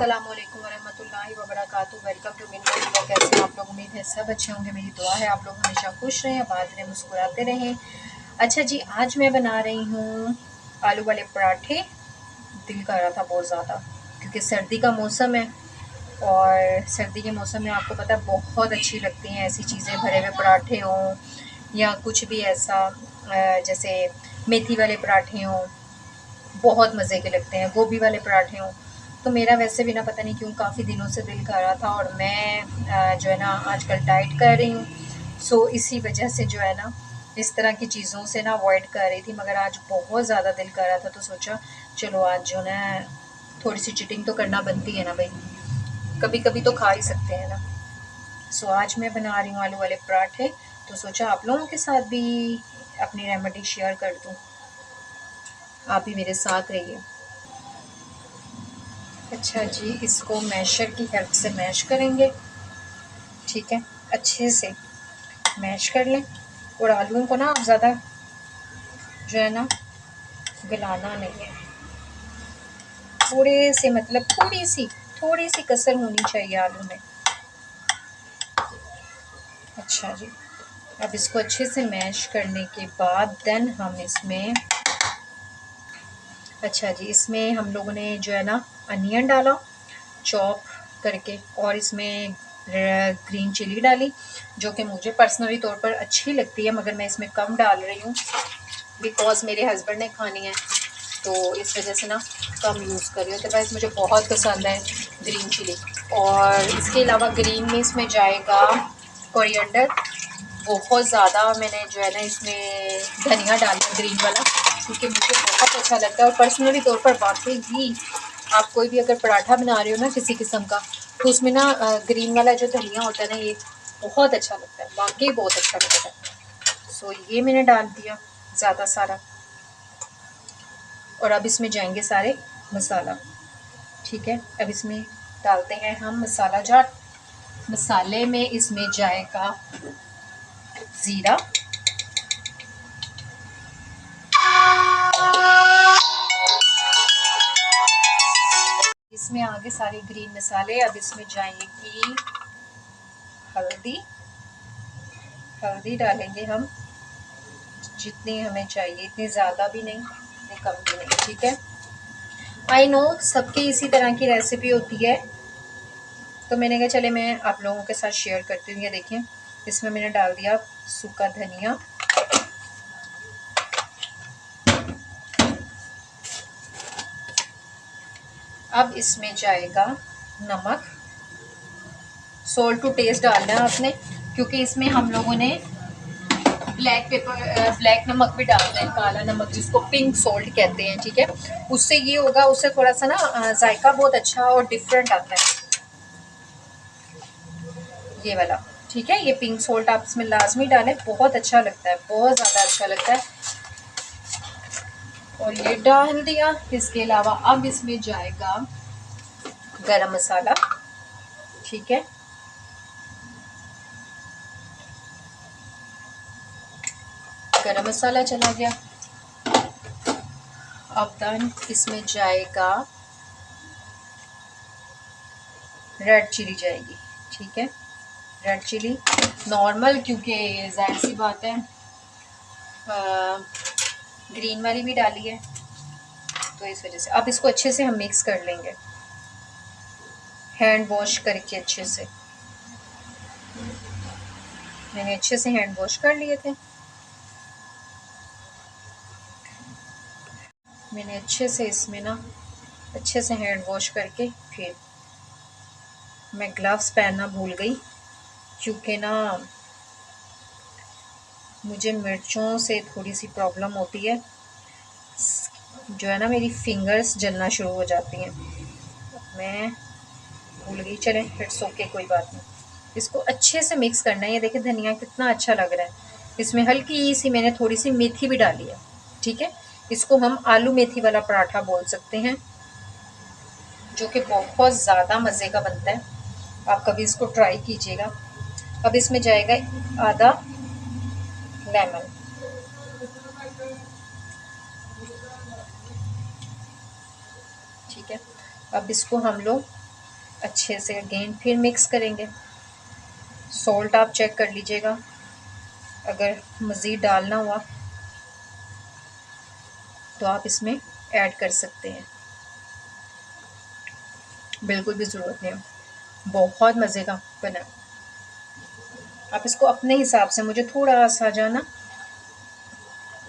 अस्सलामुअलैकुम वरहमतुल्लाहि वबरकातुहू। Welcome to mini vlog. कैसे हैं आप लोग? उम्मीद है सब अच्छे होंगे। मेरी दुआ है आप लोग हमेशा खुश रहें, आबाद रहें, मुस्कुराते रहें। अच्छा जी, आज मैं बना रही हूँ आलू वाले पराठे। दिल कर रहा था बहुत ज़्यादा क्योंकि सर्दी का मौसम है और सर्दी के मौसम में आपको पता है बहुत अच्छी लगती हैं ऐसी चीज़ें, भरे हुए पराठे हों या कुछ भी ऐसा, जैसे मेथी वाले पराठे हों, बहुत मज़े के लगते हैं। गोभी वाले पराठे हों, तो मेरा वैसे भी ना पता नहीं क्यों काफ़ी दिनों से दिल कर रहा था। और मैं जो है ना आजकल डाइट कर रही हूँ, सो इसी वजह से जो है ना इस तरह की चीज़ों से ना अवॉइड कर रही थी। मगर आज बहुत ज़्यादा दिल कर रहा था तो सोचा चलो आज जो ना थोड़ी सी चीटिंग तो करना बनती है ना भाई, कभी कभी तो खा ही सकते हैं ना। सो आज मैं बना रही हूँ आलू वाले पराठे, तो सोचा आप लोगों के साथ भी अपनी रेमेडी शेयर कर दूँ, आप भी मेरे साथ रहिए। अच्छा जी, इसको मैशर की हेल्प से मैश करेंगे, ठीक है। अच्छे से मैश कर लें और आलूओं को ना आप ज़्यादा जो है ना गलाना नहीं है, थोड़े से मतलब थोड़ी सी कसर होनी चाहिए आलू में। अच्छा जी, अब इसको अच्छे से मैश करने के बाद देन हम इसमें, अच्छा जी, इसमें हम लोगों ने जो है ना अनियन डाला चॉप करके, और इसमें ग्रीन चिली डाली जो कि मुझे पर्सनली तौर पर अच्छी लगती है, मगर मैं इसमें कम डाल रही हूँ बिकॉज़ मेरे हस्बैंड ने खानी है, तो इस वजह से ना कम यूज़ कर रही हूँ। तो बस मुझे बहुत पसंद है ग्रीन चिली। और इसके अलावा ग्रीन में इसमें जाएगा कोरिएंडर, बहुत ज़्यादा मैंने जो है ना इसमें धनिया डाला ग्रीन वाला क्योंकि मुझे बहुत अच्छा लगता है। और पर्सनली तौर पर वाकई ही आप कोई भी अगर पराठा बना रहे हो ना किसी किस्म का, तो उसमें ना ग्रीन वाला जो धनिया होता है ना, ये बहुत अच्छा लगता है, वाकई बहुत अच्छा लगता है। सो ये मैंने डाल दिया ज़्यादा सारा, और अब इसमें जाएंगे सारे मसाला, ठीक है। अब इसमें डालते हैं हम मसाला जार। मसाले में इसमें जाएगा ज़ीरा, इसमें आगे सारे ग्रीन मसाले। अब इसमें जाएगी हल्दी, हल्दी डालेंगे हम जितनी हमें चाहिए, इतनी ज़्यादा भी नहीं इतनी कम भी नहीं, ठीक है। आई नो सबकी इसी तरह की रेसिपी होती है, तो मैंने कहा चले मैं आप लोगों के साथ शेयर करती हूँ। ये देखिए इसमें मैंने डाल दिया सूखा धनिया, अब इसमें जाएगा नमक, सोल्ट टू टेस्ट डालना है आपने, क्योंकि इसमें हम लोगों ने ब्लैक नमक भी डालना है, काला नमक जिसको पिंक सोल्ट कहते हैं, ठीक है। उससे ये होगा, उससे थोड़ा सा ना जायका बहुत अच्छा और डिफरेंट आता है ये वाला, ठीक है। ये पिंक सोल्ट आप इसमें लाजमी डालें, बहुत अच्छा लगता है, बहुत ज़्यादा अच्छा लगता है। और ये डाल दिया। इसके अलावा अब इसमें जाएगा गरम मसाला, ठीक है। गरम मसाला चला गया। अब देन इसमें जाएगा रेड चिली जाएगी, ठीक है। रेड चिली नॉर्मल, क्योंकि जाहिर सी बात है ग्रीन वाली भी डाली है, तो इस वजह से अब इसको अच्छे से हम मिक्स कर लेंगे, हैंड वॉश करके अच्छे से। मैंने अच्छे से हैंड वॉश कर लिए थे, मैंने अच्छे से इसमें ना अच्छे से हैंड वॉश करके, फिर मैं ग्लव्स पहनना भूल गई क्योंकि ना मुझे मिर्चों से थोड़ी सी प्रॉब्लम होती है, जो है ना मेरी फिंगर्स जलना शुरू हो जाती हैं, मैं भूल गई। चलें इट्स ओके, कोई बात नहीं। इसको अच्छे से मिक्स करना है। ये देखिए धनिया कितना अच्छा लग रहा है, इसमें हल्की सी मैंने थोड़ी सी मेथी भी डाली है, ठीक है। इसको हम आलू मेथी वाला पराठा बोल सकते हैं, जो कि बहुत ज़्यादा मज़े का बनता है, आप कभी इसको ट्राई कीजिएगा। अब इसमें जाएगा आधा लेमन, ठीक है। अब इसको हम लोग अच्छे से अगेन फिर मिक्स करेंगे। सॉल्ट आप चेक कर लीजिएगा, अगर मज़ीद डालना हुआ तो आप इसमें ऐड कर सकते हैं, बिल्कुल भी ज़रूरत नहीं है। बहुत मज़े का बना। आप इसको अपने हिसाब से, मुझे थोड़ा सा जो ना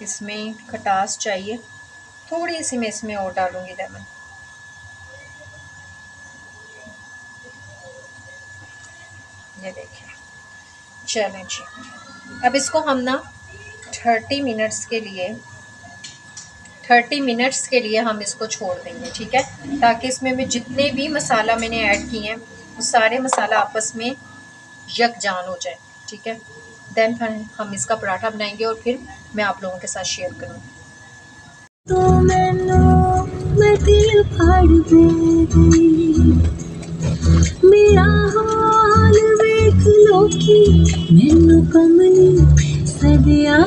इसमें खटास चाहिए, थोड़ी सी मैं इसमें और डालूंगी लेमन। ये देखिए, चलें जी। अब इसको हम ना 30 मिनट्स के लिए हम इसको छोड़ देंगे, ठीक है, ताकि इसमें मैं जितने भी मसाला मैंने ऐड किए हैं वो सारे मसाला आपस में यकजान हो जाए, ठीक है। देन फिर हम इसका पराठा बनाएंगे और फिर मैं आप लोगों के साथ शेयर करूँगी। तो मैं दिल फाड़ गई, मेरा हाल वेख लो कि मैनू कमली सदिया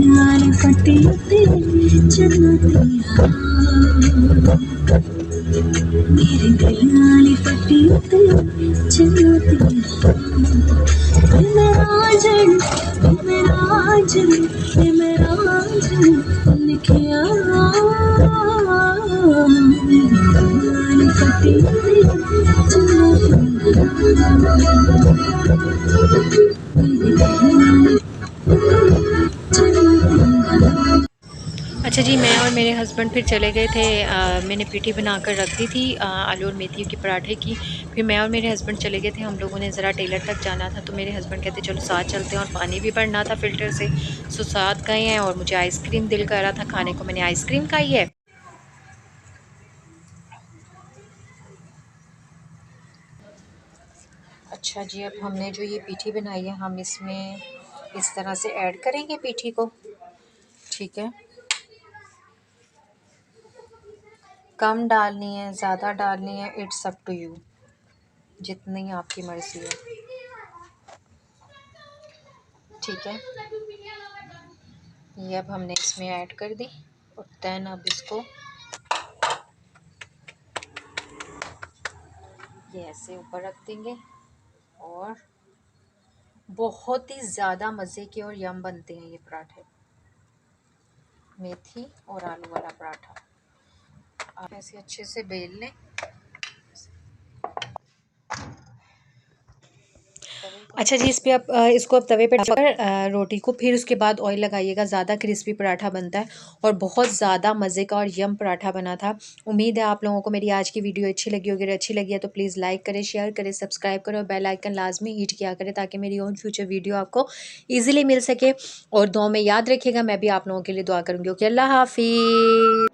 नाल फटे ते जन्नतिया, मेरे दिल नाल फटे ते जन्नतिया, मेरा जन मेरा जन मेरा जन लिखिया, मेरे फटे ते अच्छा जी, मैं और मेरे हस्बैंड फिर चले गए थे। मैंने पीठी बनाकर रख दी थी आलू और मेथी के पराठे की। फिर मैं और मेरे हस्बैंड चले गए थे, हम लोगों ने ज़रा टेलर तक जाना था, तो मेरे हस्बैंड कहते चलो साथ चलते हैं, और पानी भी भरना था फ़िल्टर से, सो साथ गए हैं। और मुझे आइसक्रीम दिल कर रहा था खाने को, मैंने आइसक्रीम खाई है। अच्छा जी, अब हमने जो ये पीठी बनाई है हम इसमें इस तरह से ऐड करेंगे पीठी को, ठीक है। कम डालनी है, ज़्यादा डालनी है, इट्स अप टू यू, जितनी आपकी मर्ज़ी है, ठीक है। ये अब हमने इसमें ऐड कर दी और दैन अब इसको ये ऐसे ऊपर रख देंगे। और बहुत ही ज़्यादा मज़े के और यम बनते हैं ये पराठे, मेथी और आलू वाला पराठा। आप ऐसे अच्छे से बेल लें। अच्छा जी, इस पे आप इसको आप तवे पे डालकर रोटी को, फिर उसके बाद ऑयल लगाइएगा, ज़्यादा क्रिस्पी पराठा बनता है और बहुत ज़्यादा मज़े का और यम पराठा बना था। उम्मीद है आप लोगों को मेरी आज की वीडियो अच्छी लगी होगी। अगर अच्छी लगी है तो प्लीज़ लाइक करें, शेयर करें, सब्सक्राइब करें और बेल आइकन लाजमी हिट किया करें, ताकि मेरी और फ्यूचर वीडियो आपको ईजिली मिल सके। और दुआ में याद रखिएगा, मैं भी आप लोगों के लिए दुआ करूँगी। ओके, अल्लाह हाफिज़।